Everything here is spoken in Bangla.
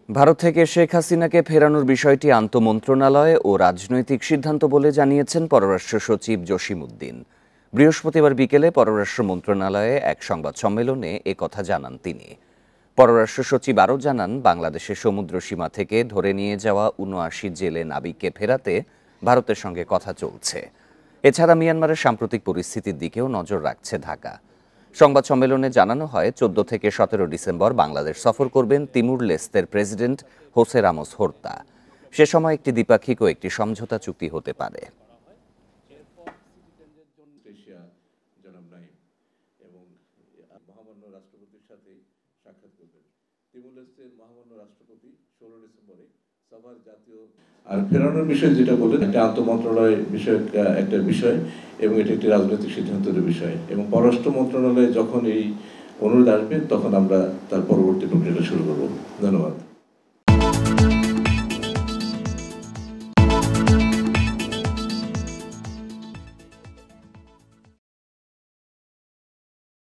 ভারত থেকে শেখ হাসিনাকে ফেরানোর বিষয়টি আন্তঃমন্ত্রণালয় ও রাজনৈতিক সিদ্ধান্ত বলে জানিয়েছেন পররাষ্ট্র সচিব জসিমউদ্দিন। বৃহস্পতিবার বিকেলে পররাষ্ট্র মন্ত্রণালয়ে এক সংবাদ সম্মেলনে কথা জানান তিনি। পররাষ্ট্র সচিব আরও জানান, বাংলাদেশের সমুদ্র সীমা থেকে ধরে নিয়ে যাওয়া ৭৯ জেলে নাবিককে ফেরাতে ভারতের সঙ্গে কথা চলছে। এছাড়া মিয়ানমারের সাম্প্রতিক পরিস্থিতির দিকেও নজর রাখছে ঢাকা। সংবাদ সম্মেলনে জানানো হয়, ১৪ থেকে ১৭ ডিসেম্বর বাংলাদেশ সফর করবেন তিমুর লেস্তের প্রেসিডেন্ট হোসে রামোস হোর্তা। সে সময় একটি দ্বিপাক্ষিক ও একটি সমঝোতা চুক্তি হতে পারে। আর ফেরানোর বিষয় যেটা বললেন, একটা আন্তঃমন্ত্রণালয় বিষয়ক একটা বিষয় এবং এটা একটি রাজনৈতিক সিদ্ধান্তের বিষয়, এবং পররাষ্ট্র মন্ত্রণালয়ে যখন এই অনুরোধ আসবে তখন আমরা তার পরবর্তী প্রক্রিয়াটা শুরু করব। ধন্যবাদ।